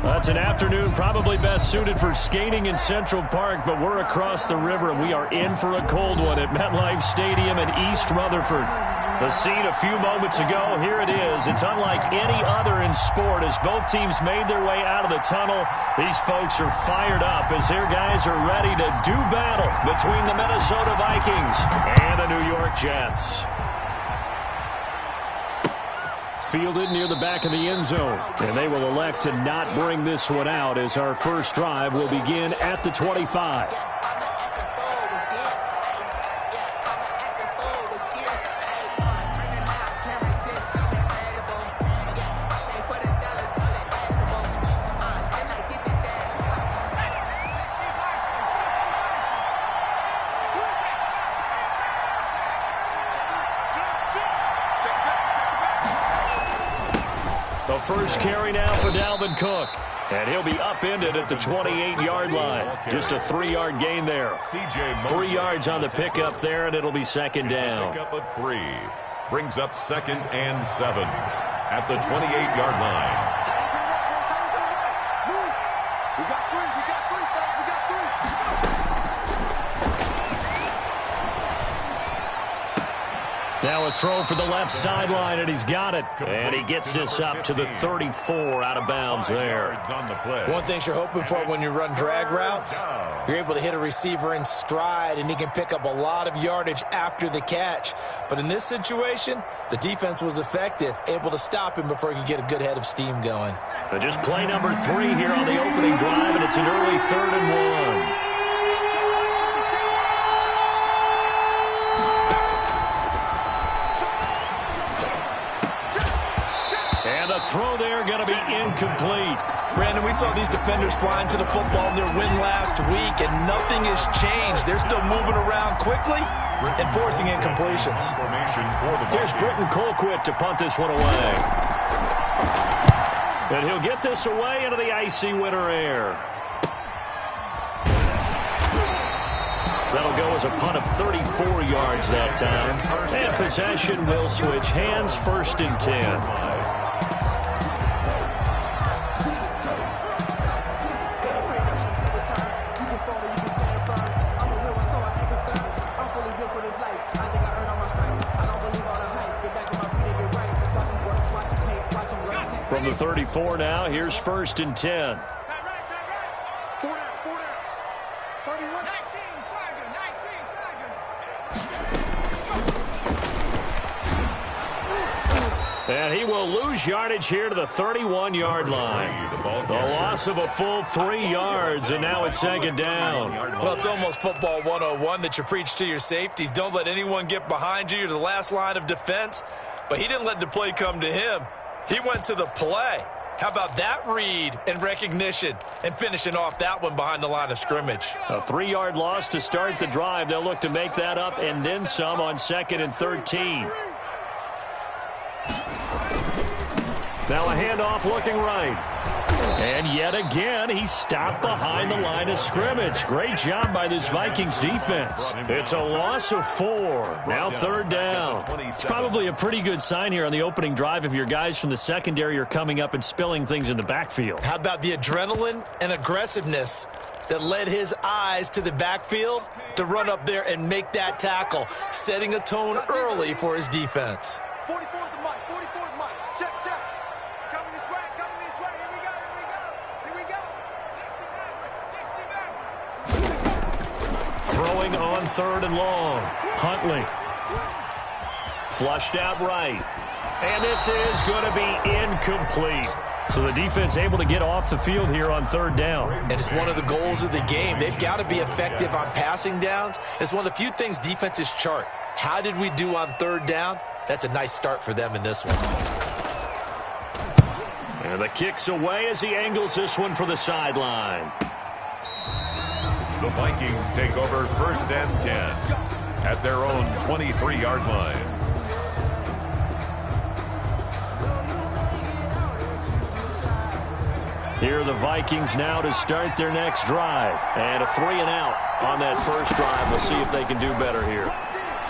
It's an afternoon probably best suited for skating in Central Park, but we're across the river, and we are in for a cold one at MetLife Stadium in East Rutherford. The scene a few moments ago, here it is. It's unlike any other in sport as both teams made their way out of the tunnel. These folks are fired up as their guys are ready to do battle between the Minnesota Vikings and the New York Jets. Fielded near the back of the end zone, and they will elect to not bring this one out as our first drive will begin at the 25. First carry now for Dalvin Cook. And he'll be upended at the 28-yard line. Just a 3-yard gain there. 3 yards on the pickup there, and it'll be second down. Pickup of 3. Brings up 2nd and 7 at the 28-yard line. We got 3. We got 3. We got 3. Now a throw for the left sideline, and he's got it. And he gets this up to the 34 out of bounds there. One thing you're hoping for when you run drag routes, you're able to hit a receiver in stride, and he can pick up a lot of yardage after the catch. But in this situation, the defense was effective, able to stop him before he could get a good head of steam going. Just play number 3 here on the opening drive, and it's an early 3rd and 1. Throw there going to be incomplete. Brandon, we saw these defenders flying to the football in their win last week, and nothing has changed. They're still moving around quickly and forcing incompletions. Here's Britton Colquitt to punt this one away. And he'll get this away into the icy winter air. That'll go as a punt of 34 yards that time. And possession will switch hands, 1st and 10. From the 34 now, here's 1st and 10. And he will lose yardage here to the 31-yard line. The loss of a full 3 yards, and now it's 2nd down. Well, it's almost football 101 that you preach to your safeties. Don't let anyone get behind you. You're the last line of defense. But he didn't let the play come to him. He went to the play. How about that read and recognition and finishing off that one behind the line of scrimmage? A 3-yard loss to start the drive. They'll look to make that up and then some on 2nd and 13. Now a handoff looking right. And yet again, he stopped behind the line of scrimmage. Great job by this Vikings defense. It's a loss of 4. Now 3rd down. It's probably a pretty good sign here on the opening drive if your guys from the secondary are coming up and spilling things in the backfield. How about the adrenaline and aggressiveness that led his eyes to the backfield to run up there and make that tackle, setting a tone early for his defense. 44 to Mike. 44 to Mike. Check, check. It's coming this way. Coming this way. Here we go. Here we go. Here we go. Throwing on 3rd and long. Huntley. Flushed out right. And this is going to be incomplete. So the defense able to get off the field here on 3rd down. And it's one of the goals of the game. They've got to be effective on passing downs. It's one of the few things defenses chart. How did we do on 3rd down? That's a nice start for them in this one. And the kick's away as he angles this one for the sideline. The Vikings take over 1st and 10 at their own 23-yard line. Here are the Vikings now to start their next drive. And a 3-and-out on that first drive. We'll see if they can do better here.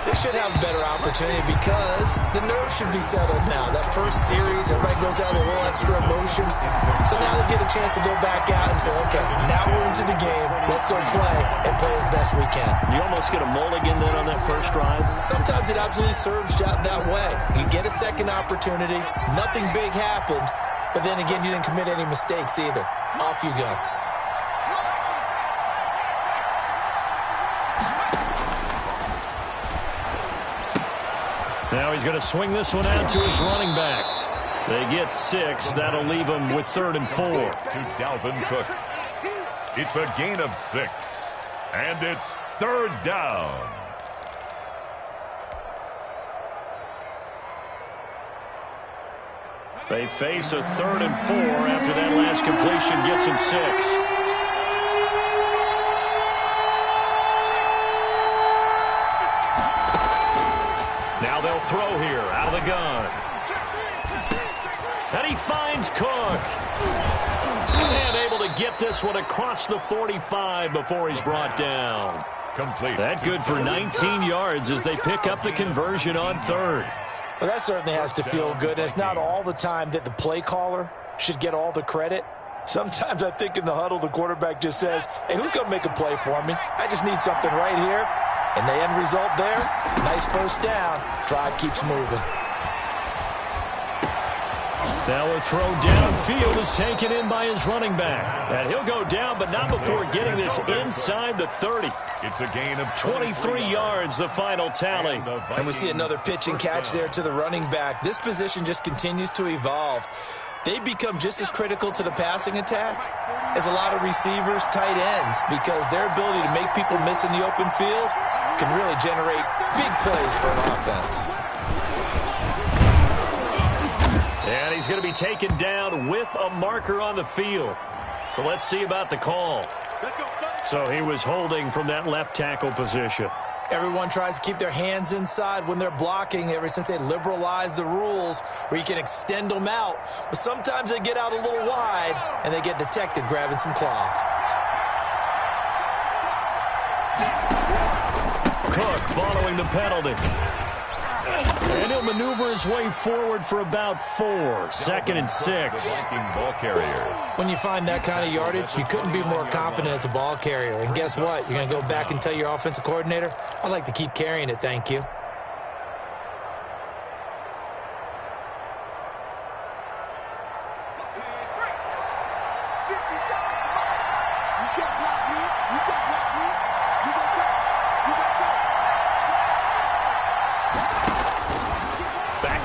They should have a better opportunity because the nerves should be settled now. That first series, everybody goes out a little extra emotion. So now they get a chance to go back out and say, okay, now we're into the game. Let's go play and play as best we can. You almost get a mulligan then on that first drive? Sometimes it absolutely serves that way. You get a second opportunity. Nothing big happened. But then again, you didn't commit any mistakes either. Off you go. Now he's going to swing this one out to his running back. They get 6. That'll leave him with 3rd and 4. To Dalvin Cook. It's a gain of 6. And it's 3rd down. They face a 3rd and 4 after that last completion gets him 6. Now they'll throw here out of the gun. And he finds Cook. And able to get this one across the 45 before he's brought down. Complete. That good for 19 yards as they pick up the conversion on 3rd. Well, that certainly has to feel good. And it's not all the time that the play caller should get all the credit. Sometimes I think in the huddle, the quarterback just says, hey, who's going to make a play for me? I just need something right here. And the end result there, nice first down. Drive keeps moving. Now a throw downfield is taken in by his running back. And he'll go down, but not before getting this inside the 30. It's a gain of 23 yards, the final tally. And we see another pitch and catch there to the running back. This position just continues to evolve. They become just as critical to the passing attack as a lot of receivers, tight ends, because their ability to make people miss in the open field can really generate big plays for an offense. And he's going to be taken down with a marker on the field. So let's see about the call. So he was holding from that left tackle position. Everyone tries to keep their hands inside when they're blocking ever since they liberalized the rules where you can extend them out. But sometimes they get out a little wide and they get detected grabbing some cloth. Cook following the penalty. And he'll maneuver his way forward for about 4. 2nd and 6. Ball carrier. When you find that kind of yardage, you couldn't be more confident as a ball carrier. And guess what? You're going to go back and tell your offensive coordinator, I'd like to keep carrying it, thank you.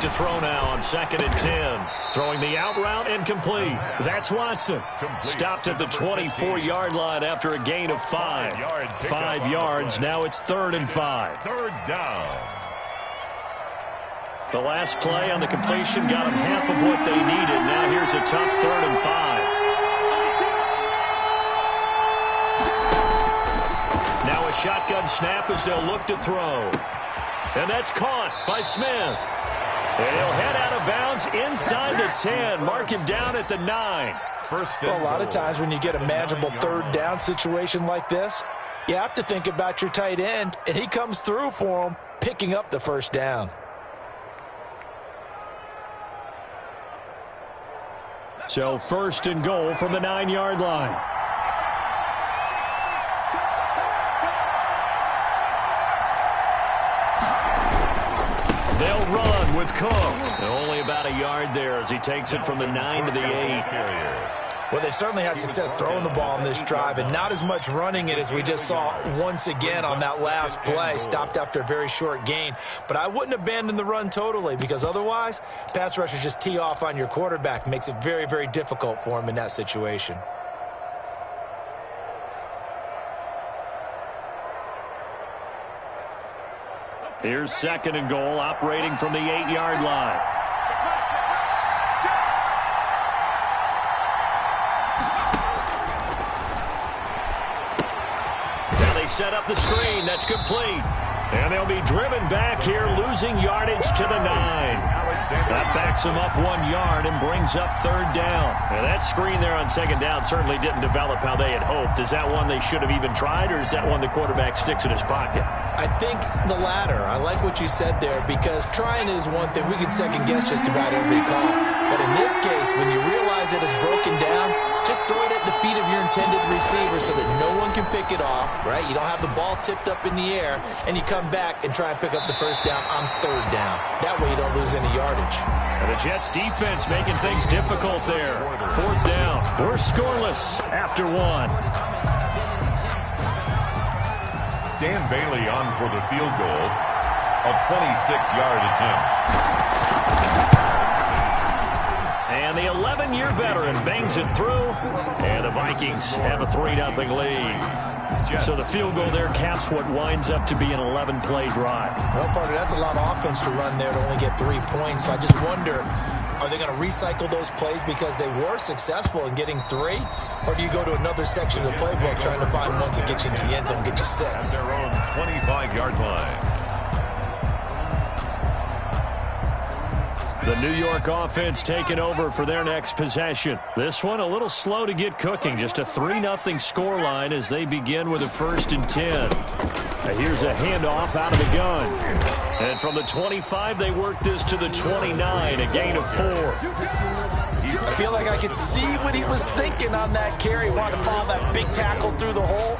To throw now on 2nd and 10. Throwing the out route and complete. That's Watson. Stopped at the 24-yard line after a gain of 5. 5 yards. Now it's 3rd and 5. 3rd down. The last play on the completion got them half of what they needed. Now here's a tough 3rd and 5. Now a shotgun snap as they'll look to throw. And that's caught by Smith. And he'll head out of bounds inside the 10. Mark him down at the 9. Well, a lot of times when you get a manageable 3rd down situation like this, you have to think about your tight end, and he comes through for him, picking up the 1st down. So 1st and goal from the 9-yard line. They'll run with Cook. Only about a yard there as he takes it from the 9 to the 8. Well, they've certainly had success throwing the ball on this drive, and not as much running it as we just saw once again on that last play. Stopped after a very short gain. But I wouldn't abandon the run totally, because otherwise, pass rushers just tee off on your quarterback. Makes it very, very difficult for him in that situation. Here's 2nd and goal, operating from the 8-yard line. Now they set up the screen. That's complete. And they'll be driven back here, losing yardage to the 9. That backs them up 1 yard and brings up 3rd down. And that screen there on 2nd down certainly didn't develop how they had hoped. Is that one they should have even tried, or is that one the quarterback sticks in his pocket? I think the latter. I like what you said there, because trying is one thing. We can second guess just about every call. But in this case, when you realize it is broken down, just receiver so that no one can pick it off, right? You don't have the ball tipped up in the air, and you come back and try and pick up the first down on third down. That way you don't lose any yardage. And the Jets defense making things difficult there. Fourth down. We're scoreless after one. Dan Bailey on for the field goal. A 26-yard attempt. And the 11-year veteran bangs it through. And the Vikings have a 3-0 lead. So the field goal there caps what winds up to be an 11-play drive. Well, partner, that's a lot of offense to run there to only get 3 points. So I just wonder, are they going to recycle those plays because they were successful in getting 3? Or do you go to another section of the playbook trying to find one to get you into the end zone and get you 6? At their own 25-yard line. The New York offense taking over for their next possession. This one a little slow to get cooking. Just a 3-0 scoreline as they begin with a 1st and 10. Here's a handoff out of the gun. And from the 25, they work this to the 29, a gain of 4. I feel like I could see what he was thinking on that carry. Wanted to follow that big tackle through the hole.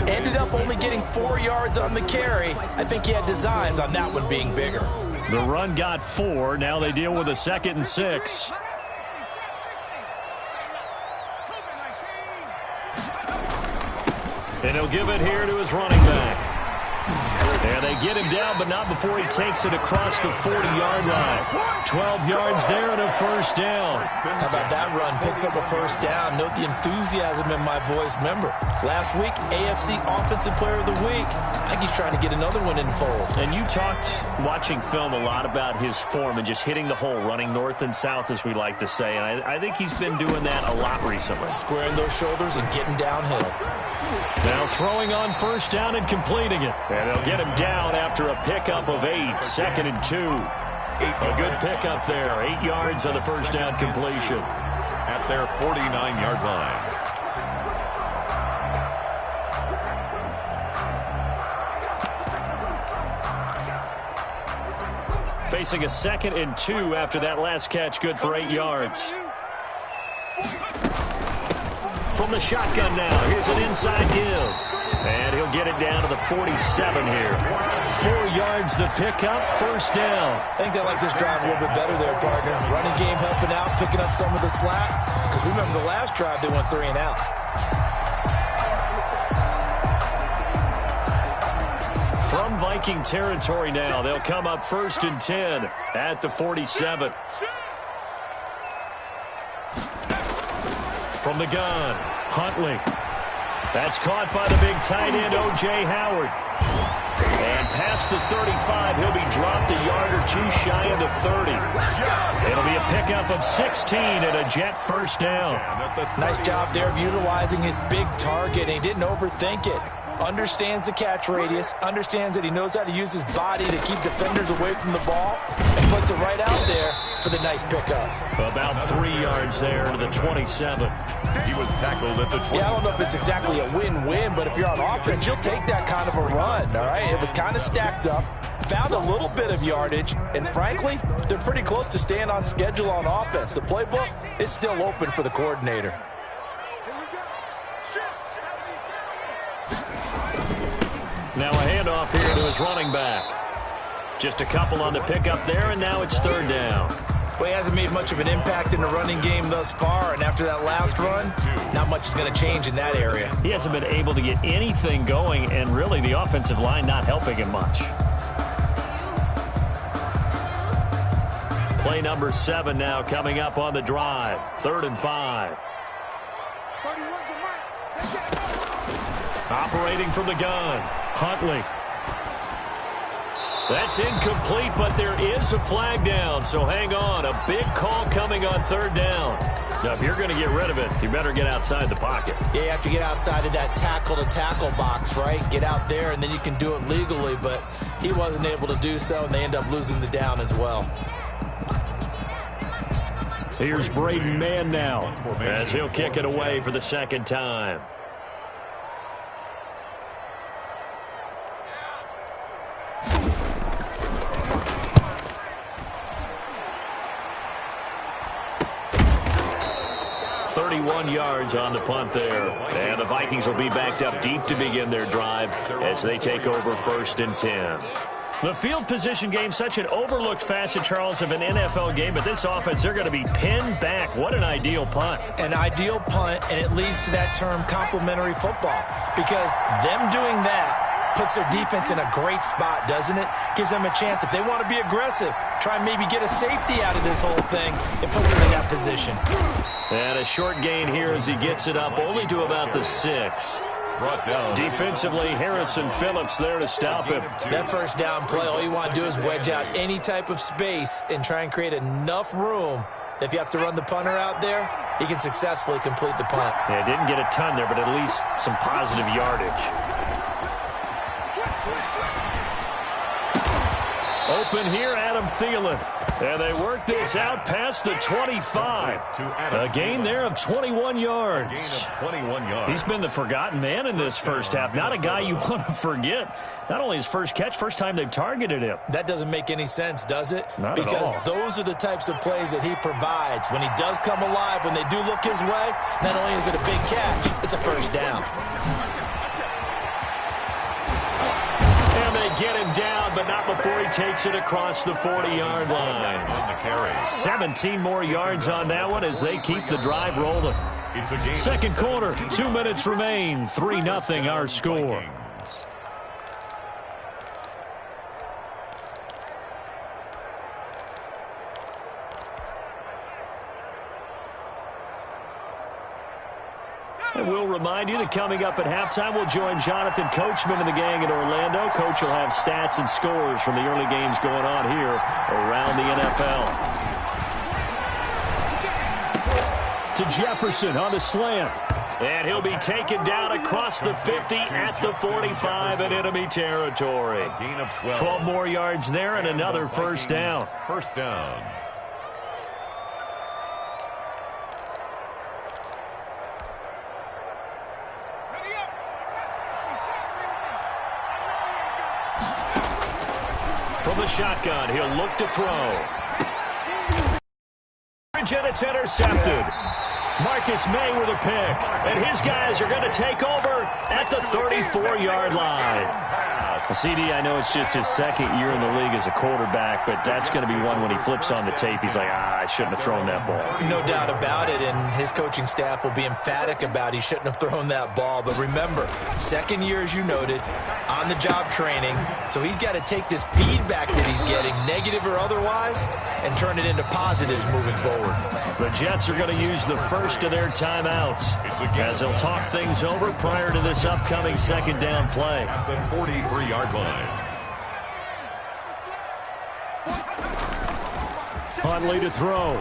Ended up only getting 4 yards on the carry. I think he had designs on that one being bigger. The run got 4. Now they deal with a 2nd and 6. And he'll give it here to his running back. And they get him down, but not before he takes it across the 40-yard line. 12 yards there and a 1st down. How about that run? Picks up a 1st down. Note the enthusiasm in my voice. Remember, last week, AFC Offensive Player of the Week. I think he's trying to get another one in the fold. And you talked, watching film, a lot about his form and just hitting the hole, running north and south, as we like to say. And I think he's been doing that a lot recently. Squaring those shoulders and getting downhill. Now throwing on 1st down and completing it. And they'll get him down after a pickup of 8. 2nd and 2. A good pickup there. 8 yards on the 1st down completion. At their 49-yard line. Facing a 2nd and 2 after that last catch, good for 8 yards. From the shotgun now, here's an inside give. And he'll get it down to the 47 here. 4 yards the pickup, 1st down. I think they like this drive a little bit better there, partner. Running game helping out, picking up some of the slack. Because remember the last drive, they went 3 and out. From Viking territory now, they'll come up 1st and 10 at the 47. From the gun, Huntley. That's caught by the big tight end, O.J. Howard. And past the 35, he'll be dropped a yard or 2 shy of the 30. It'll be a pickup of 16 and a Jet 1st down. Nice job there of utilizing his big target. He didn't overthink it. Understands the catch radius, understands that he knows how to use his body to keep defenders away from the ball, and puts it right out there for the nice pickup. About 3 yards there to the 27. He was tackled at the 20. Yeah, I don't know if it's exactly a win-win, but if you're on offense, you'll take that kind of a run, all right? It was kind of stacked up, found a little bit of yardage, and frankly, they're pretty close to staying on schedule on offense. The playbook is still open for the coordinator. Now a handoff here to his running back. Just a couple on the pickup there, and now it's 3rd down. Well, he hasn't made much of an impact in the running game thus far, and after that last run, not much is going to change in that area. He hasn't been able to get anything going, and really the offensive line not helping him much. Play number 7 now coming up on the drive. 3rd and 5. Operating from the gun, Huntley. That's incomplete, but there is a flag down, so hang on. A big call coming on 3rd down. Now, if you're going to get rid of it, you better get outside the pocket. Yeah, you have to get outside of that tackle-to-tackle box, right? Get out there, and then you can do it legally, but he wasn't able to do so, and they end up losing the down as well. Here's Braden Mann now, as he'll kick it away for the 2nd time. 31 yards on the punt there. And the Vikings will be backed up deep to begin their drive as they take over 1st and 10. The field position game, such an overlooked facet, Charles, of an NFL game. But this offense, they're going to be pinned back. What an ideal punt. An ideal punt, and it leads to that term complementary football. Because them doing that puts their defense in a great spot, doesn't it? Gives them a chance. If they want to be aggressive, try and maybe get a safety out of this whole thing, it puts them in that position. And a short gain here as he gets it up only to about the 6. Brought down. Defensively, Harrison Phillips there to stop him. That first down play, all you want to do is wedge out any type of space and try and create enough room. If you have to run the punter out there, he can successfully complete the punt. Yeah, didn't get a ton there, but at least some positive yardage. Open here, Adam Thielen. And they work this out past the 25. A gain there of 21 yards. He's been the forgotten man in this first half. Not a guy you want to forget. Not only his first catch, first time they've targeted him. That doesn't make any sense, does it? Not at all. Because those are the types of plays that he provides. When he does come alive, when they do look his way, not only is it a big catch, it's a first down. Get him down, but not before he takes it across the 40-yard line. 17 more yards on that one as they keep the drive rolling. Second quarter, 2 minutes remain. 3-0 our score. And we'll remind you that coming up at halftime, we'll join Jonathan Coachman and the gang in Orlando. Coach will have stats and scores from the early games going on here around the NFL. To Jefferson on the slant. And he'll be taken down across the 50 at the 45 in enemy territory. 12 more yards there and another first down. First down. From the shotgun, he'll look to throw. And it's intercepted. Marcus May with a pick. And his guys are going to take over at the 34-yard line. CD, I know it's just his second year in the league as a quarterback, but that's going to be one when he flips on the tape. He's like, I shouldn't have thrown that ball. No doubt about it, and his coaching staff will be emphatic about he shouldn't have thrown that ball. But remember, second year, as you noted, on-the-job training, so he's got to take this feedback that he's getting, negative or otherwise, and turn it into positives moving forward. The Jets are going to use the first of their timeouts as they'll talk things over prior to this upcoming second down play. At the 43-yard line. Huntley to throw.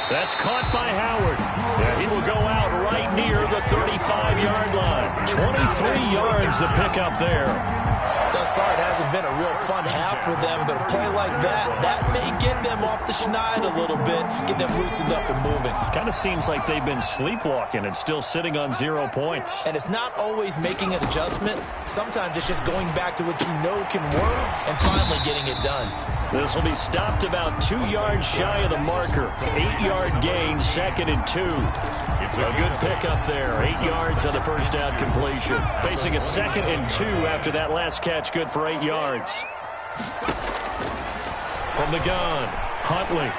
That's caught by Howard. And he will go out right near the 35-yard line. 23 yards the pickup there. Thus far, it hasn't been a real fun half for them, but a play like that may get them off the schneid a little bit, get them loosened up and moving. Kind of seems like they've been sleepwalking and still sitting on 0 points. And it's not always making an adjustment. Sometimes it's just going back to what you know can work and finally getting it done. This will be stopped about 2 yards shy of the marker. 8-yard gain, 2nd and 2. A good pickup there. 8 yards on the first down completion. Facing a 2nd and 2 after that last catch, good for 8 yards. From the gun, Huntley.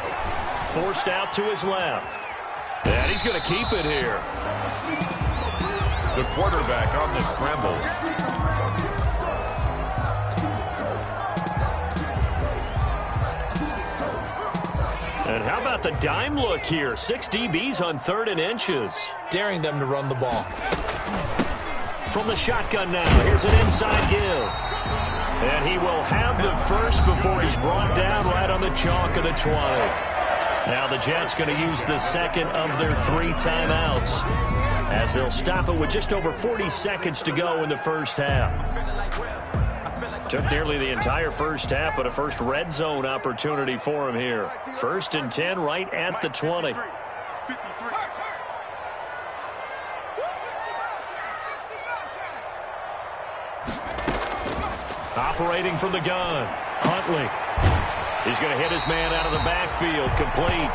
Forced out to his left. And he's going to keep it here. The quarterback on the scramble. And how about the dime look here? 6 DBs on 3rd and inches. Daring them to run the ball. From the shotgun now, here's an inside give. And he will have the first before he's brought down right on the chalk of the 20. Now the Jets going to use the second of their 3 timeouts as they'll stop it with just over 40 seconds to go in the first half. Took nearly the entire first half, but a first red zone opportunity for him here. 1st and 10 right at the 20. Operating from the gun, Huntley. He's going to hit his man out of the backfield, complete.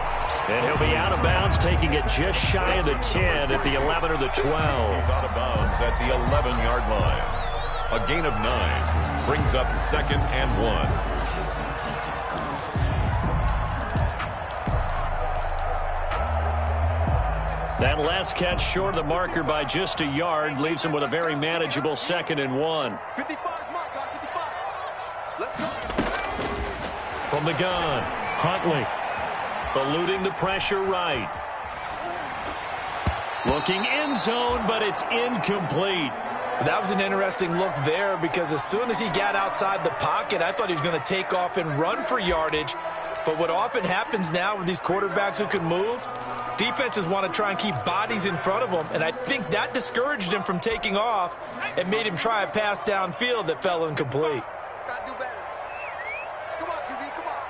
And he'll be out of bounds, taking it just shy of the 10 at the 11 or the 12. He's out of bounds at the 11-yard line. A gain of 9 brings up 2nd and 1. That last catch short of the marker by just a yard leaves him with a very manageable 2nd and 1. 55 mark, 55. Let's go. From the gun, Huntley. Eluding the pressure right. Looking end zone, but it's incomplete. That was an interesting look there because as soon as he got outside the pocket, I thought he was going to take off and run for yardage. But what often happens now with these quarterbacks who can move, defenses want to try and keep bodies in front of them, and I think that discouraged him from taking off and made him try a pass downfield that fell incomplete. Gotta do better. Come on, QB, come on.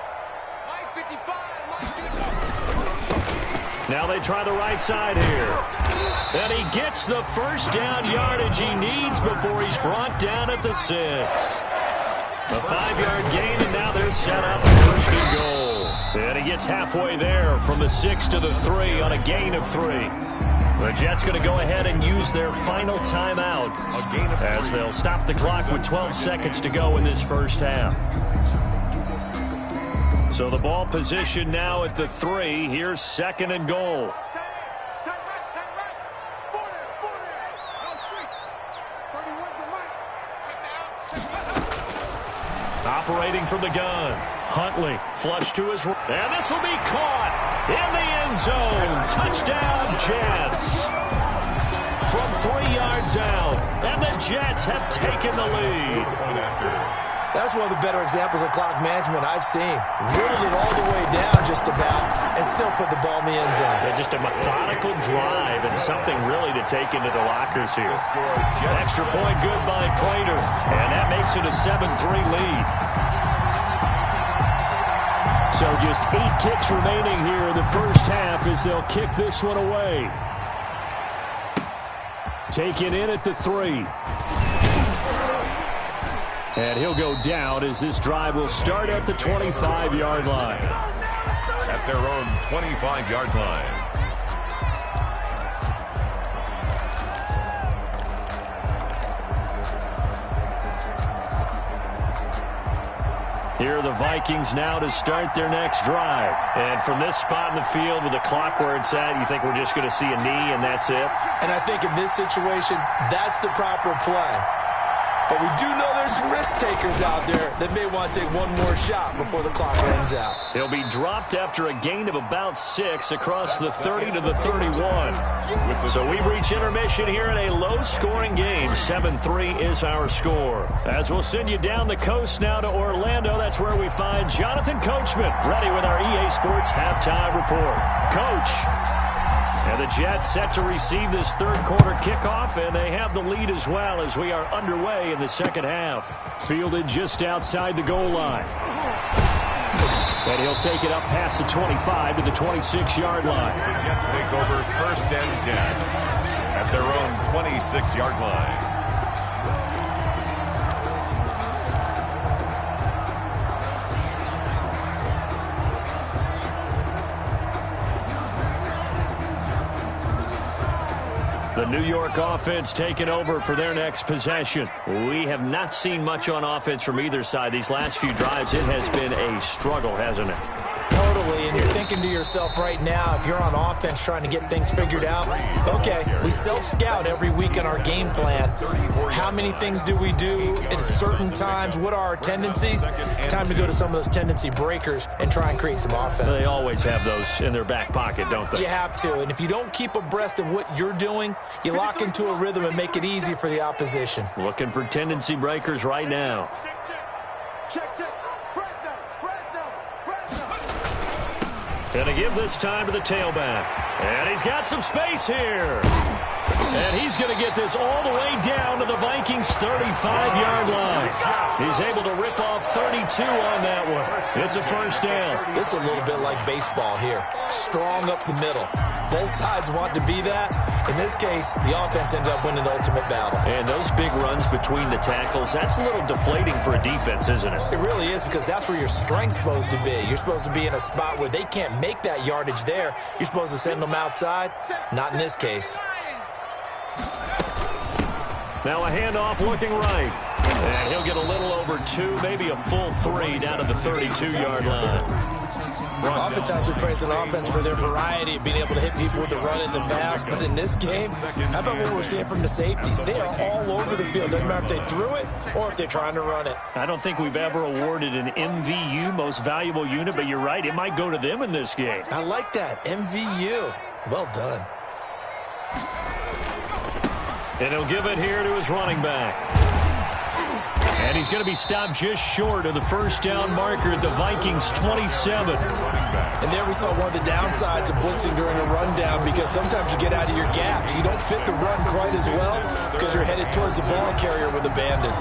Mike 55, Mike 55. Now they try the right side here. And he gets the first down yardage he needs before he's brought down at the 6. A 5-yard gain, and now they're set up 1st and goal. And he gets halfway there from the 6 to the 3 on a gain of 3. The Jets going to go ahead and use their final timeout as they'll stop the clock with 12 seconds to go in this first half. So the ball position now at the 3. Here's 2nd and goal. Turn right. 40. No street. 31's the mic. Check down. Operating from the gun. Huntley, flush to his right. And this will be caught in the end zone. Touchdown, Jets. From 3 yards out. And the Jets have taken the lead. That's one of the better examples of clock management I've seen. Whittled it all the way down just about and still put the ball in the end zone. Yeah, just a methodical drive and something really to take into the lockers here. Extra point good by Prater. And that makes it a 7-3 lead. So just 8 ticks remaining here in the first half as they'll kick this one away. Taken in at the 3. And he'll go down as this drive will start at the 25-yard line. At their own 25-yard line. Here are the Vikings now to start their next drive. And from this spot in the field with the clock where it's at, you think we're just going to see a knee and that's it? And I think in this situation, that's the proper play. But we do know there's some risk takers out there that may want to take one more shot before the clock runs out. He'll be dropped after a gain of about 6 across the 30 to the 31. So we reach intermission here in a low-scoring game. 7-3 is our score. As we'll send you down the coast now to Orlando, that's where we find Jonathan Coachman, ready with our EA Sports halftime report. Coach. And the Jets set to receive this third-quarter kickoff, and they have the lead as well as we are underway in the second half. Fielded just outside the goal line. And he'll take it up past the 25 to the 26-yard line. The Jets take over 1st and 10 at their own 26-yard line. The New York offense taking over for their next possession. We have not seen much on offense from either side. These last few drives, it has been a struggle, hasn't it? Totally, and you're thinking to yourself right now, if you're on offense trying to get things figured out, okay, we self-scout every week in our game plan. How many things do we do at certain times? What are our tendencies? Time to go to some of those tendency breakers and try and create some offense. They always have those in their back pocket, don't they? You have to, and if you don't keep abreast of what you're doing, you lock into a rhythm and make it easy for the opposition. Looking for tendency breakers right now. Check. Gonna give this time to the tailback. And he's got some space here. And he's going to get this all the way down to the Vikings' 35-yard line. He's able to rip off 32 on that one. It's a first down. This is a little bit like baseball here. Strong up the middle. Both sides want to be that. In this case, the offense ended up winning the ultimate battle. And those big runs between the tackles, that's a little deflating for a defense, isn't it? It really is, because that's where your strength's supposed to be. You're supposed to be in a spot where they can't make that yardage there. You're supposed to send them outside. Not in this case. Now a handoff looking right. And he'll get a little over 2, maybe a full 3 down to the 32-yard line. Oftentimes we praise an offense for their variety of being able to hit people with the run and the pass. But in this game, how about what we're seeing from the safeties? They are all over the field. Doesn't matter if they threw it or if they're trying to run it. I don't think we've ever awarded an MVU, most valuable unit, but you're right. It might go to them in this game. I like that. MVU. Well done. And he'll give it here to his running back. And he's going to be stopped just short of the first down marker at the Vikings' 27. And there we saw one of the downsides of blitzing during a rundown, because sometimes you get out of your gaps. You don't fit the run quite as well because you're headed towards the ball carrier with abandon.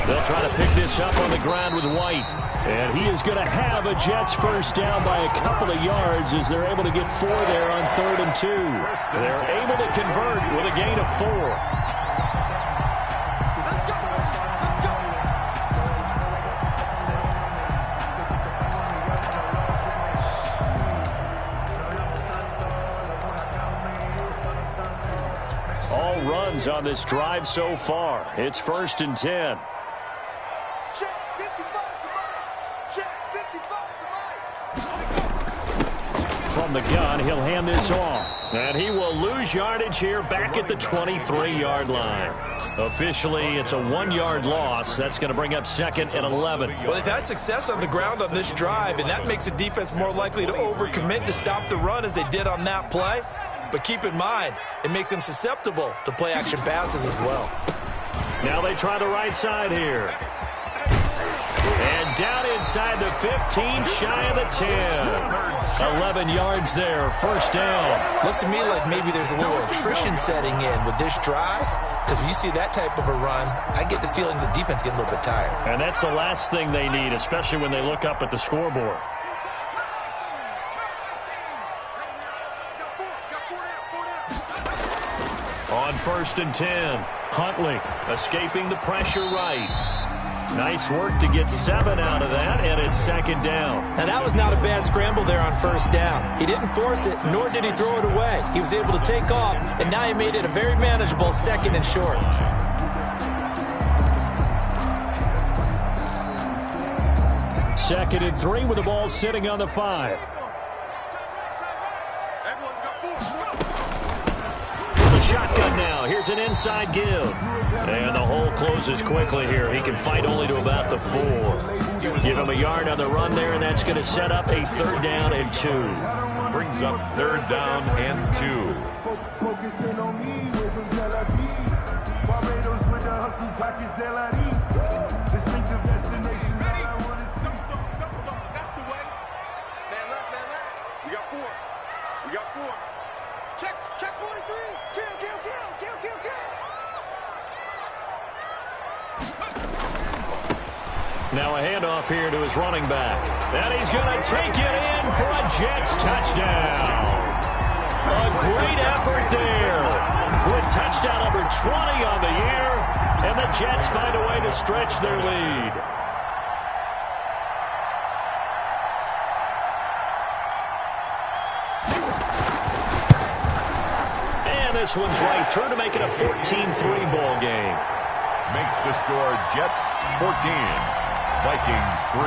They'll try to pick this up on the ground with White. And he is going to have a Jets first down by a couple of yards as they're able to get 4 there on 3rd and 2. They're able to convert with a gain of 4. All runs on this drive so far. It's 1st and 10. From the gun, he'll hand this off. And he will lose yardage here back at the 23-yard line. Officially, it's a 1-yard loss. That's going to bring up 2nd and 11. Well, they've had success on the ground on this drive, and that makes a defense more likely to overcommit to stop the run as they did on that play. But keep in mind, it makes them susceptible to play-action passes as well. Now they try the right side here. And down inside the 15, shy of the 10. 11 yards there, first down. Looks to me like maybe there's a little attrition setting in with this drive, because when you see that type of a run, I get the feeling the defense getting a little bit tired. And that's the last thing they need, especially when they look up at the scoreboard. On 1st and 10, Huntley escaping the pressure right. Nice work to get 7 out of that, and it's 2nd down. Now, that was not a bad scramble there on 1st down. He didn't force it, nor did he throw it away. He was able to take off, and now he made it a very manageable 2nd and short. Second and 3 with the ball sitting on the 5. The shotgun now. Here's an inside give. And the hole closes quickly here. He can fight only to about the 4. Give him a yard on the run there, and that's going to set up a 3rd down and 2. Brings up 3rd down and 2. Focusing on me, way from Tel Aviv. Barbados with the hustle pockets, distinctive destinations, all I want to see. That's the way. Man left, man left. We got 4. We got 4. Check 43. Kill. Now a handoff here to his running back. And he's going to take it in for a Jets touchdown. A great effort there. With touchdown number 20 on the year. And the Jets find a way to stretch their lead. And this one's right through to make it a 14-3 ball game. Makes the score Jets 14. Vikings 3.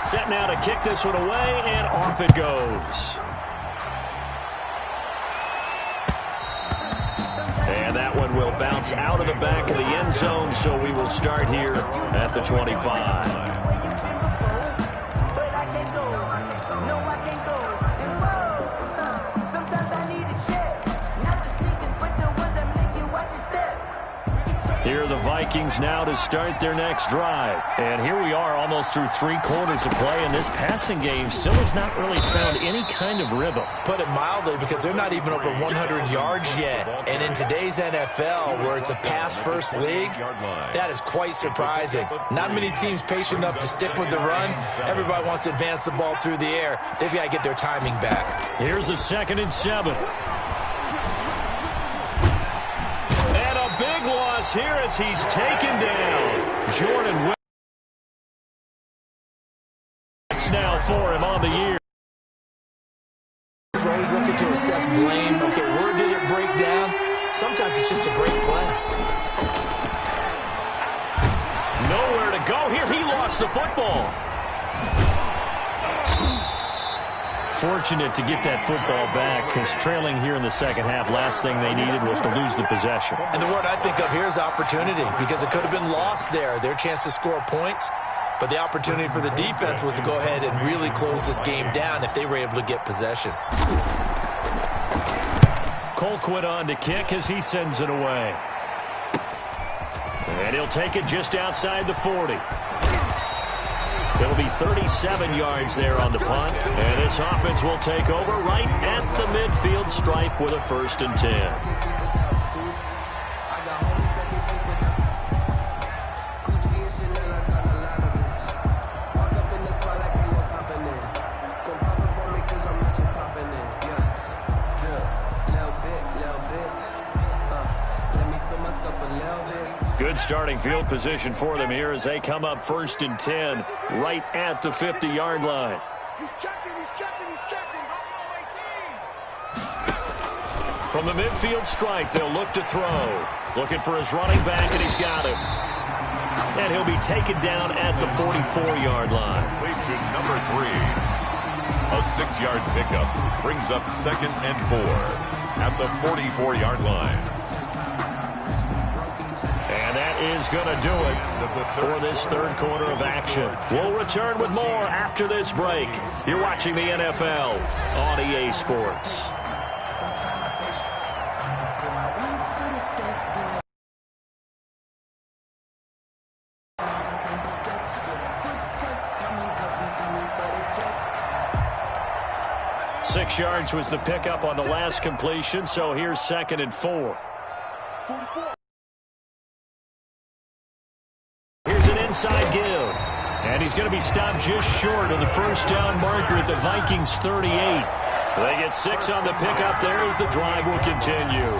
Set now to kick this one away, and off it goes. And that one will bounce out of the back of the end zone, so we will start here at the 25. Here are the Vikings now to start their next drive. And here we are almost through 3 quarters of play, and this passing game still has not really found any kind of rhythm. Put it mildly, because they're not even over 100 yards yet. And in today's NFL, where it's a pass-first league, that is quite surprising. Not many teams patient enough to stick with the run. Everybody wants to advance the ball through the air. They've got to get their timing back. Here's a 2nd and 7. Big loss here as he's taken down. Jordan Wilkins now for him on the year. We're always looking to assess blame. Okay, where did it break down? Sometimes it's just a great play. Nowhere to go here. He lost the football. Fortunate to get that football back, because trailing here in the second half, last thing they needed was to lose the possession. And the word I think of here is opportunity, because it could have been lost there. Their chance to score points, but the opportunity for the defense was to go ahead and really close this game down if they were able to get possession. Colquitt on to kick as he sends it away. And he'll take it just outside the 40. It'll be 37 yards there on the punt. And this offense will take over right at the midfield stripe with a 1st and 10. Good starting field position for them here as they come up 1st and 10 right at the 50-yard line. He's checking, he's checking, he's checking. From the midfield stripe, they'll look to throw. Looking for his running back, and he's got him. And he'll be taken down at the 44-yard line. Completion number 3. A 6-yard pickup brings up 2nd and 4 at the 44-yard line. And that is going to do it for this 3rd quarter of action. We'll return with more after this break. You're watching the NFL on EA Sports. Six yards was the pickup on the last completion, so here's 2nd and 4. Inside give, and he's going to be stopped just short of the 1st down marker at the Vikings 38. They get 6 on the pickup there as the drive will continue.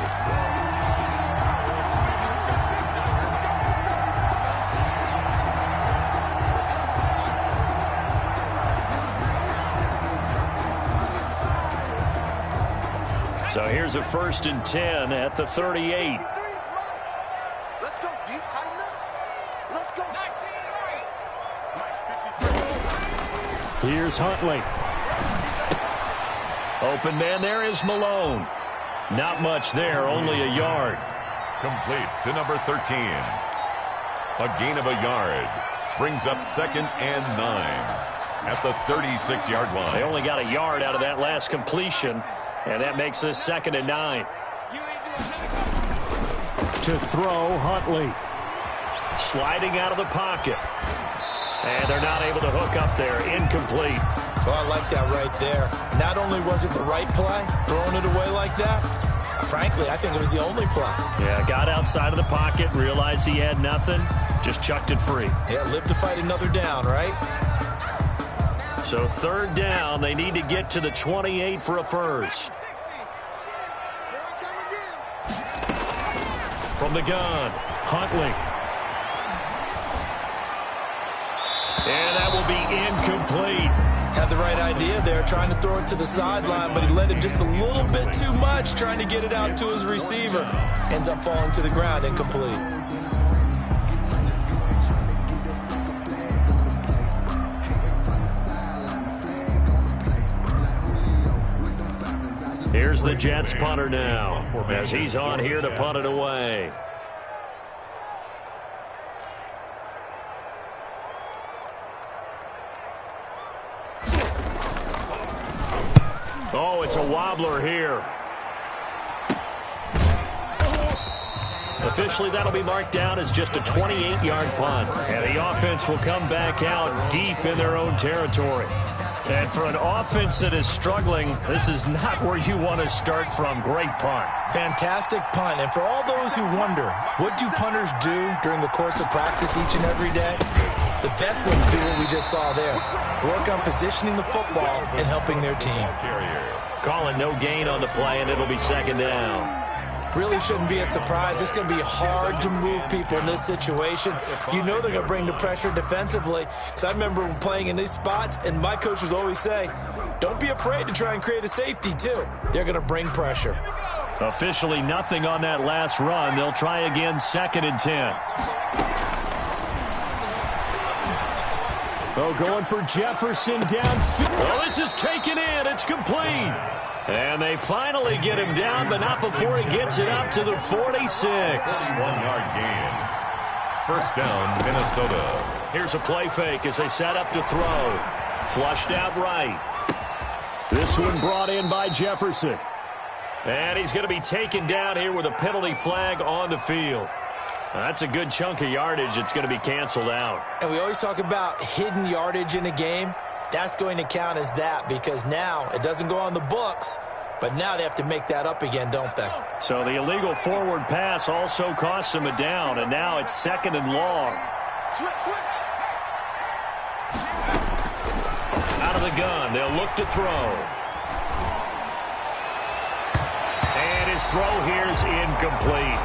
So here's a 1st and 10 at the 38. Let's go deep, tighten up. Let's go. Here's Huntley. Open man there is Malone. Not much there, only a yard. Complete to number 13. A gain of a yard brings up 2nd and 9 at the 36-yard line. They only got a yard out of that last completion, and that makes this 2nd and 9. To throw, Huntley. Sliding out of the pocket. And they're not able to hook up there. Incomplete. Well, I like that right there. Not only was it the right play, throwing it away like that, frankly, I think it was the only play. Yeah, got outside of the pocket, realized he had nothing, just chucked it free. Yeah, live to fight another down, right? So 3rd down, they need to get to the 28 for a 1st. From the gun, Huntley. And that will be incomplete. Had the right idea there, trying to throw it to the sideline, but he let him just a little bit too much, trying to get it out to his receiver. Ends up falling to the ground, incomplete. Here's the Jets punter now, as he's on here to punt it away. Oh, it's a wobbler here. Officially, that'll be marked down as just a 28-yard punt. And the offense will come back out deep in their own territory. And for an offense that is struggling, this is not where you want to start from. Great punt. Fantastic punt. And for all those who wonder, what do punters do during the course of practice each and every day? The best ones do what we just saw there. Work on positioning the football and helping their team. Calling no gain on the play, and it'll be second down. Really shouldn't be a surprise. It's going to be hard to move people in this situation. You know they're going to bring the pressure defensively. Because I remember playing in these spots, and my coach would always say, don't be afraid to try and create a safety, too. They're going to bring pressure. Officially nothing on that last run. They'll try again, 2nd and 10. Oh, going for Jefferson downfield. Oh, this is taken in. It's complete. And they finally get him down, but not before he gets it up to the 46. 1-yard gain. First down, Minnesota. Here's a play fake as they set up to throw. Flushed out right. This one brought in by Jefferson. And he's going to be taken down here with a penalty flag on the field. That's a good chunk of yardage. It's going to be canceled out. And we always talk about hidden yardage in a game. That's going to count as that because now it doesn't go on the books, but now they have to make that up again, don't they? So the illegal forward pass also costs them a down, and now it's 2nd and long. Out of the gun, they'll look to throw. And his throw here is incomplete.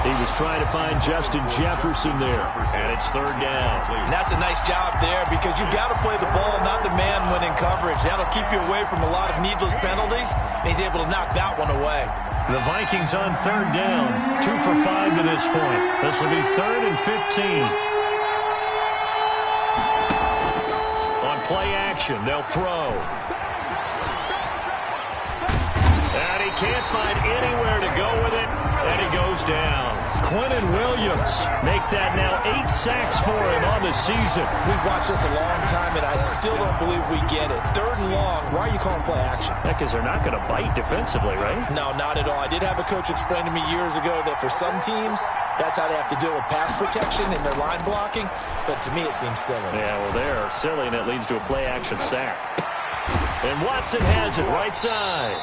He was trying to find Justin Jefferson there, and it's 3rd down. And that's a nice job there because you've got to play the ball, not the man when in coverage. That'll keep you away from a lot of needless penalties, and he's able to knock that one away. The Vikings on 3rd down, 2 for 5 to this point. This will be 3rd and 15. On play action, they'll throw. And he can't find anywhere to go with it, and he goes down. Quentin Williams make that now 8 sacks for him on the season. We've watched this a long time, and I still don't believe we get it. 3rd and long, why are you calling play action? Because they're not going to bite defensively, right? No, not at all. I did have a coach explain to me years ago that for some teams, that's how they have to deal with pass protection and their line blocking, but to me it seems silly. Yeah, well, they're silly, and it leads to a play action sack. And Watson has it right side.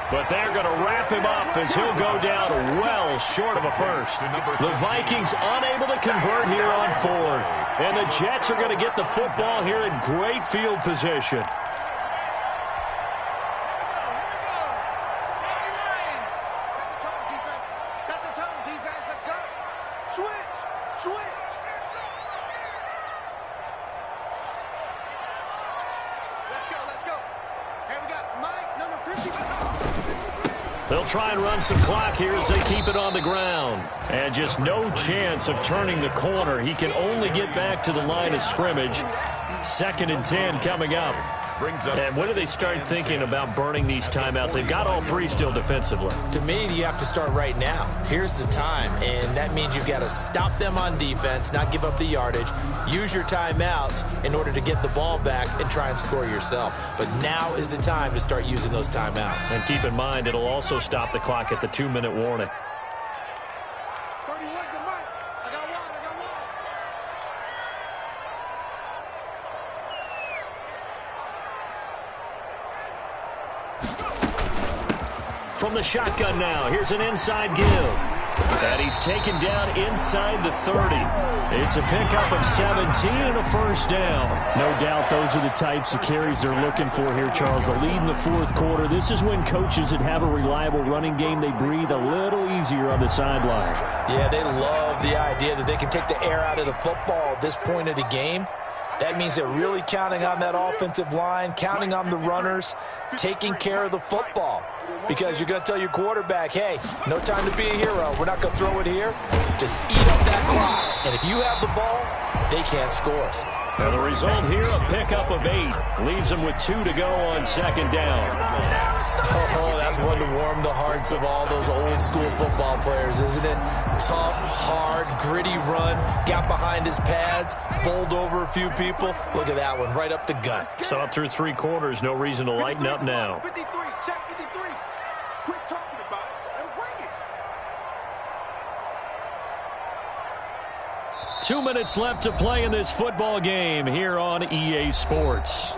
But they're going to wrap him up as he'll go down well short of a first. The Vikings unable to convert here on 4th. And the Jets are going to get the football here in great field position. Set the tone, defense. Let's go. Switch. Let's go. Here we got Mike, number 50. They'll try and run some clock here as they keep it on the ground. And just no chance of turning the corner. He can only get back to the line of scrimmage. 2nd and 10 coming up. And when do they start thinking about burning these timeouts? They've got all 3 still defensively. To me, you have to start right now. Here's the time, and that means you've got to stop them on defense, not give up the yardage, use your timeouts in order to get the ball back and try and score yourself. But now is the time to start using those timeouts. And keep in mind, it'll also stop the clock at the 2-minute warning. 31's the mic. I got one. From the shotgun now, here's an inside give. And he's taken down inside the 30. It's a pickup of 17 and a first down. No doubt those are the types of carries they're looking for here, Charles. The lead in the 4th quarter. This is when coaches that have a reliable running game, they breathe a little easier on the sideline. Yeah, they love the idea that they can take the air out of the football at this point of the game. That means they're really counting on that offensive line, counting on the runners, taking care of the football. Because you're going to tell your quarterback, hey, no time to be a hero. We're not going to throw it here. Just eat up that clock. And if you have the ball, they can't score. Now the result here, a pickup of 8. Leaves them with 2 to go on 2nd down. Oh, that's one to warm the hearts of all those old school football players, isn't it? Tough, hard, gritty run. Got behind his pads, bowled over a few people. Look at that one, right up the gut. So up through 3 quarters, no reason to lighten up now. 53, check 53. Quit talking about it and bring it. 2 minutes left to play in this football game here on EA Sports.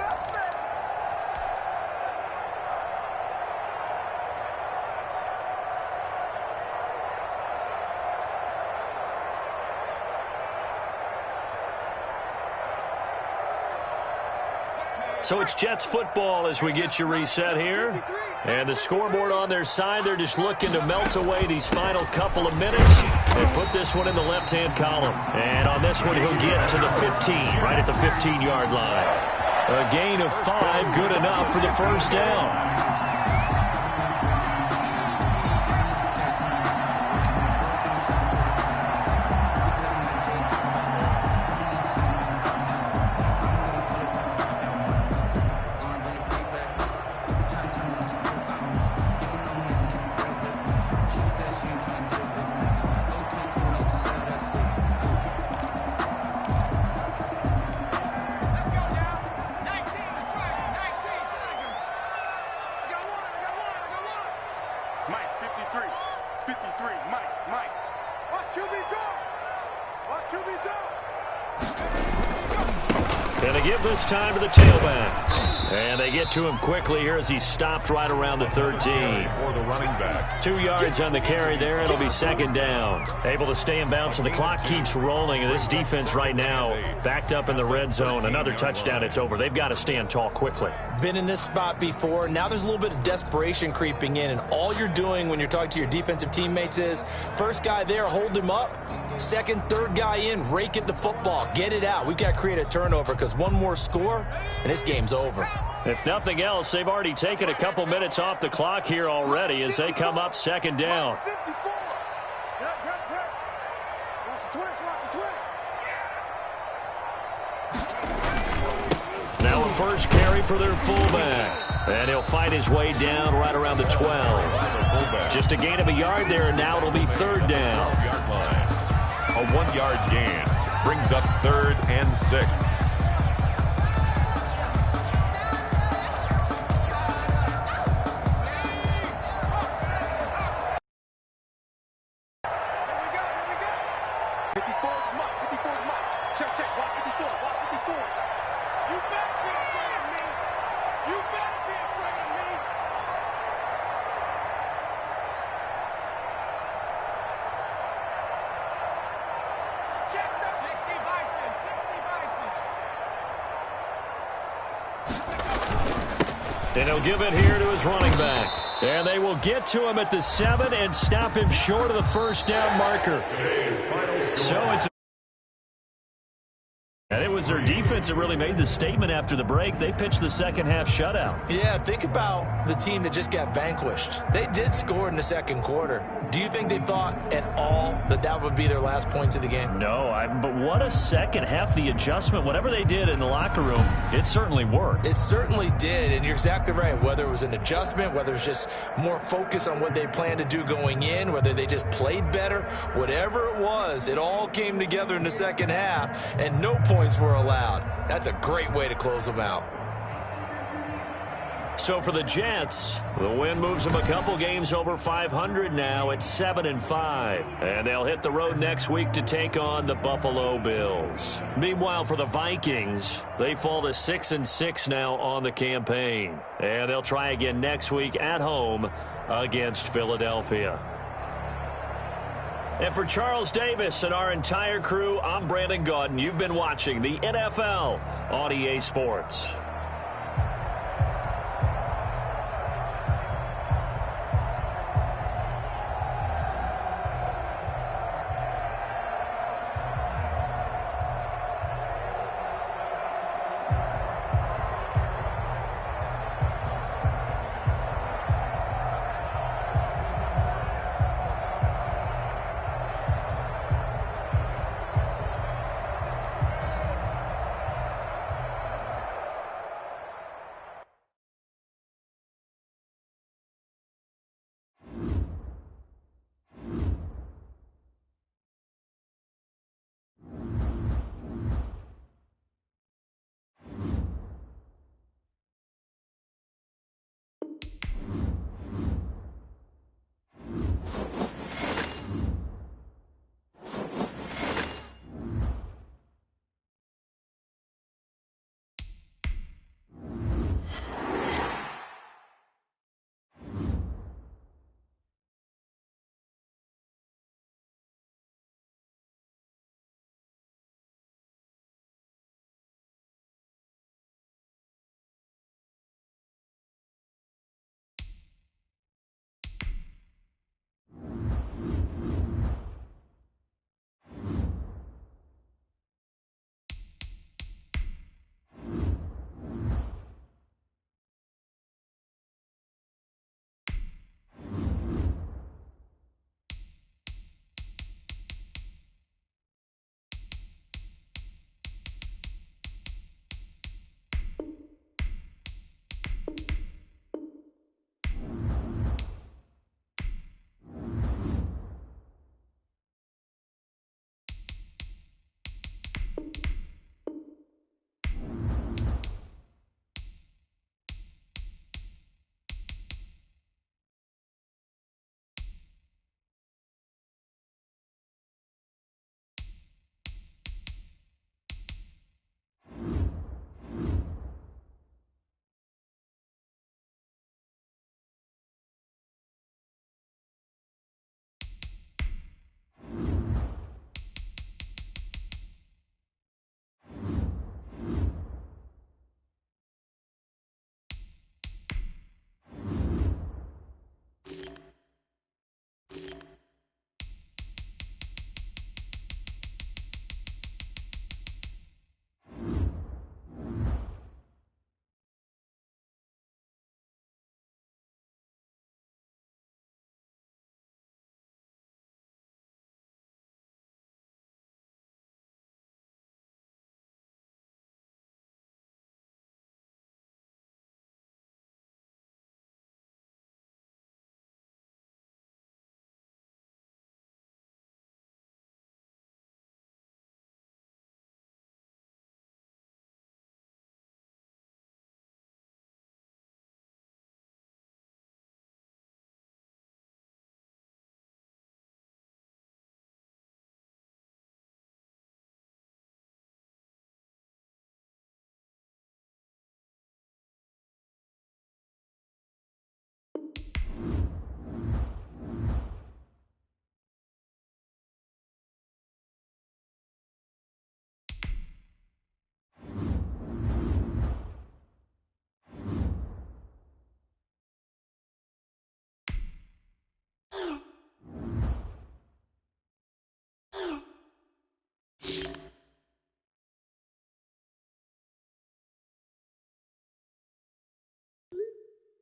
So it's Jets football as we get you reset here. And the scoreboard on their side, they're just looking to melt away these final couple of minutes and put this one in the left-hand column. And on this one, he'll get to the 15, right at the 15-yard line. A gain of 5, good enough for the first down. And they give this time to the tailback. And they get to him quickly here as he stopped right around the 13. For the running back. 2 yards on the carry there. It'll be second down. Able to stay in bounds, so the clock keeps rolling. And this defense right now backed up in the red zone. Another touchdown, it's over. They've got to stand tall quickly. Been in this spot before. Now there's a little bit of desperation creeping in. And all you're doing when you're talking to your defensive teammates is, first guy there, hold him up. Second, third guy in, rake at the football. Get it out. We've got to create a turnover because one more score, and this game's over. If nothing else, they've already taken a couple minutes off the clock here already as they come up second down. Now a first carry for their fullback. And he'll fight his way down right around the 12. Just a gain of a yard there, and now it'll be third down. A 1-yard gain brings up 3rd and 6. And he'll give it here to his running back. And they will get to him at the 7 and stop him short of the first down marker. So it's... And it was their defense that really made the statement after the break. They pitched the second half shutout. Yeah, think about the team that just got vanquished. They did score in the second quarter. Do you think they thought at all that that would be their last points of the game? No, but what a second half. The adjustment, whatever they did in the locker room, it certainly worked. It certainly did, and you're exactly right. Whether it was an adjustment, whether it's just more focus on what they planned to do going in, whether they just played better, whatever it was, it all came together in the second half, and no points were allowed. That's a great way to close them out. So for the Jets, the win moves them a couple games over 500 now at 7-5. And they'll hit the road next week to take on the Buffalo Bills. Meanwhile, for the Vikings, they fall to 6-6 now on the campaign. And they'll try again next week at home against Philadelphia. And for Charles Davis and our entire crew, I'm Brandon Gaudin. You've been watching the NFL on EA Sports.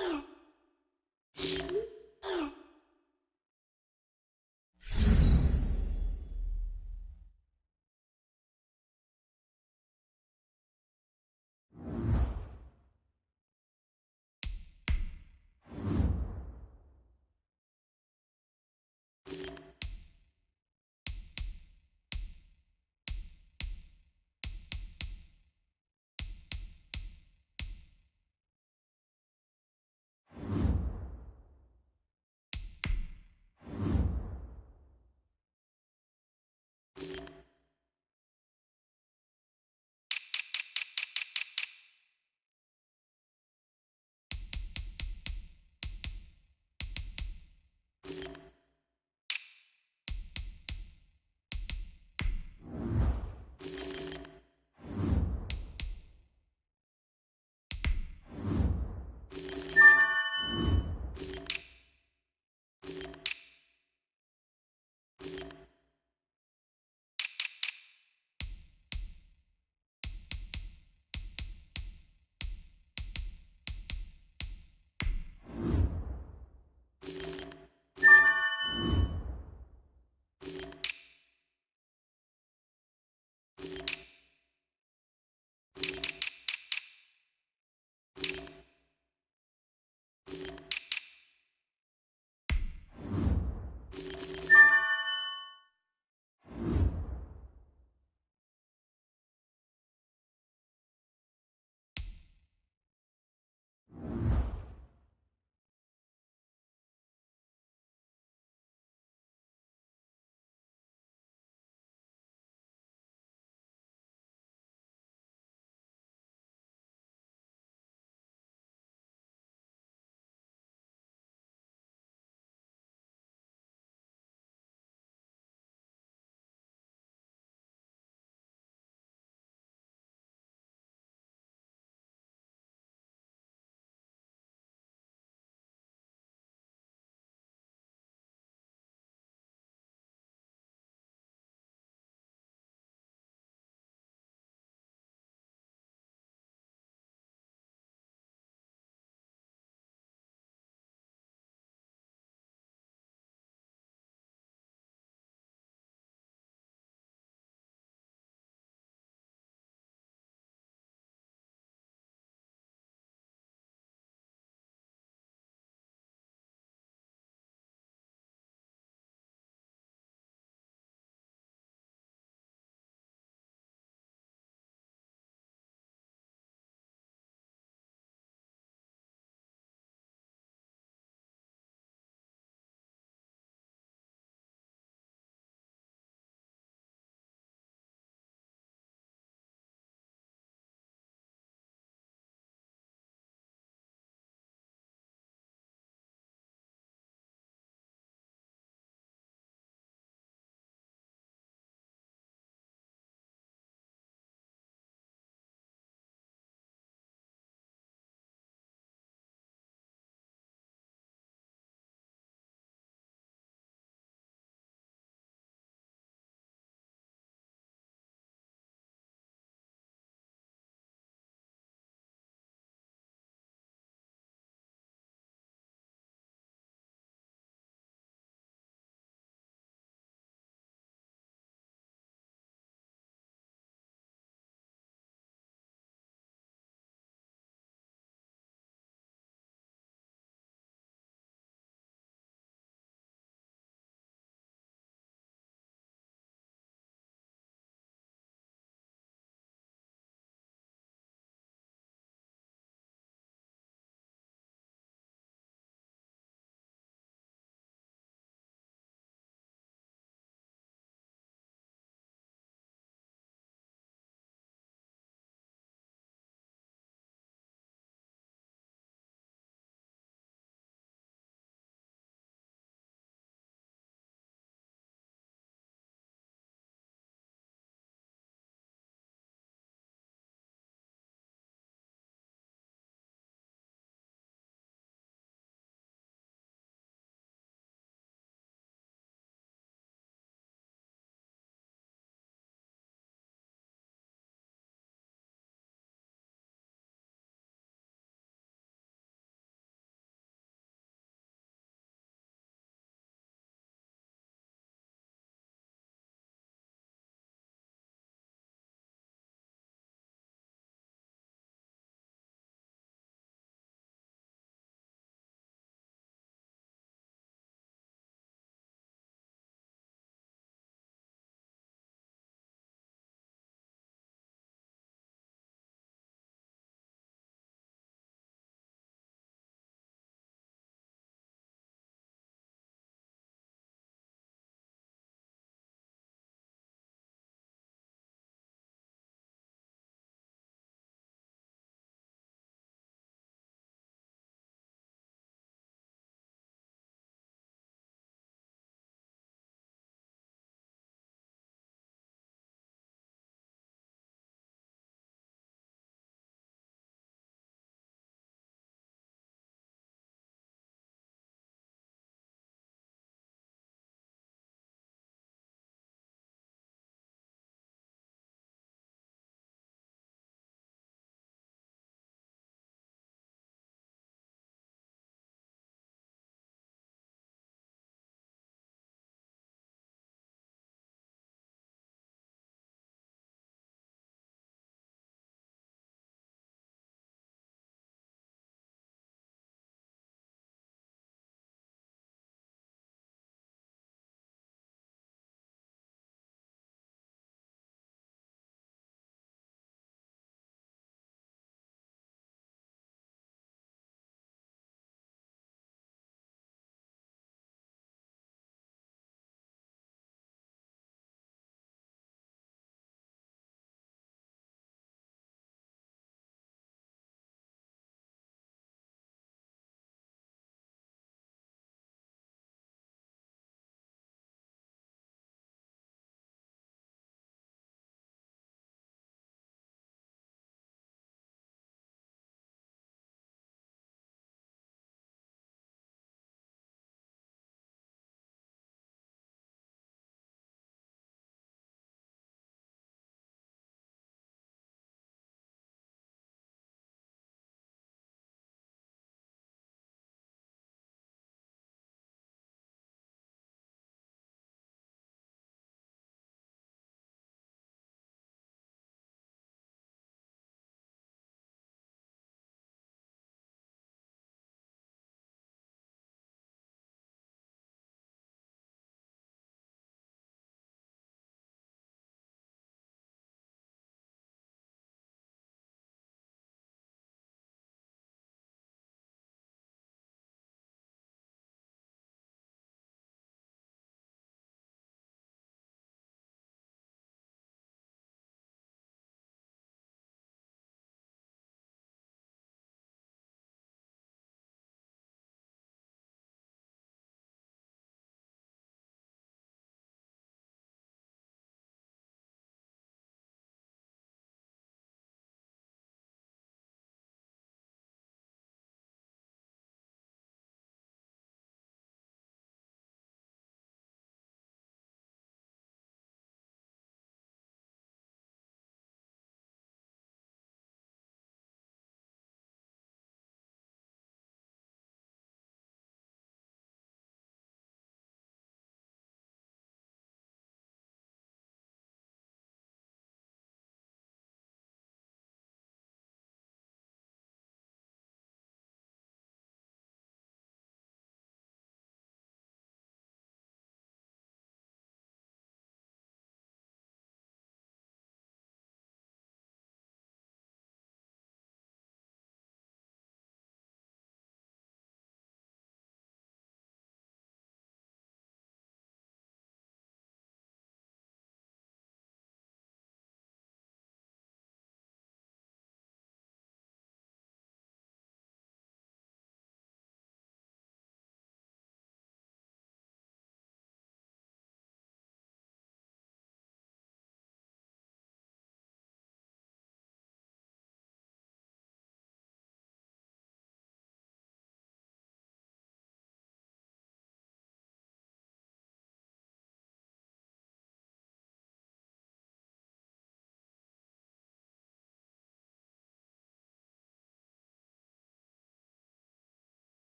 Woo!